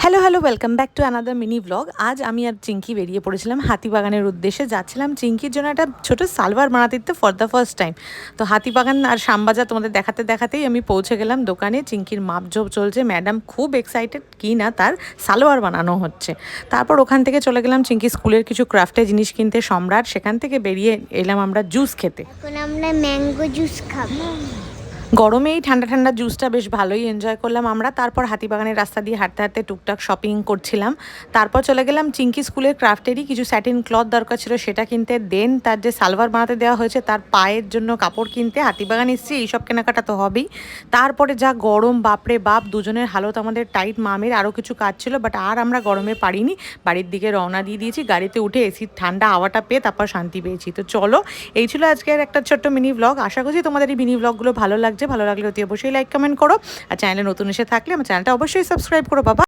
Hello hello welcome back to another mini blog. আজ আমি আর চিঙ্কি বেরিয়ে পড়েছিলাম হাতিবাগানের উদ্দেশ্যে। যাচ্ছিলাম চিঙ্কির জন্য একটা ছোটো সালোয়ার বানাতে দিতে ফর দ্য ফার্স্ট টাইম। তো হাতিবাগান আর শ্যামবাজার তোমাদের দেখাতে দেখাতেই আমি পৌঁছে গেলাম দোকানে। চিঙ্কির মাপঝোপ চলছে, ম্যাডাম খুব এক্সাইটেড কি না তার সালোয়ার বানানো হচ্ছে। তারপর ওখান থেকে চলে গেলাম চিঙ্কি স্কুলের কিছু ক্রাফটের জিনিস কিনতে সম্রাট। সেখান থেকে বেরিয়ে এলাম আমরা জুস খেতে। এখন আমরা ম্যাঙ্গো জুস খাবো। গরমে এই ঠান্ডা ঠান্ডা জুসটা বেশ ভালোই এনজয় করলাম আমরা। তারপর হাতিবাগানের রাস্তা দিয়ে হাঁটতে হাঁটতে টুকটাক শপিং করছিলাম। তারপর চলে গেলাম চিঙ্কি স্কুলের ক্রাফটেরই কিছু স্যাটিন ক্লথ দরকার ছিল সেটা কিনতে। দেন তার যে সালোয়ার বানাতে দেওয়া হয়েছে তার পায়ের জন্য কাপড় কিনতে। হাতিবাগান এসেছি, এইসব কেনাকাটা তো হবেই। তারপরে যা গরম, বাপরে বাপ, দুজনের হালত আমাদের টাইট। মামের আরও কিছু কাজ ছিল, বাট আর আমরা গরমে পারিনি, বাড়ির দিকে রওনা দিয়ে দিয়েছি। গাড়িতে উঠে এসির ঠান্ডা হাওয়াটা পেয়ে তারপর শান্তি পেয়েছি। তো চলো, এই ছিল আজকের একটা ছোট্ট মিনি ব্লগ। আশা করছি তোমাদের এই মিনি ব্লগগুলো ভালো লাগছে। ভালো লাগলে অতি অবশ্যই লাইক কমেন্ট করো, আর চ্যানেলে নতুন এসে থাকলে আমার চ্যানেলটা অবশ্যই সাবস্ক্রাইব করো বাবা।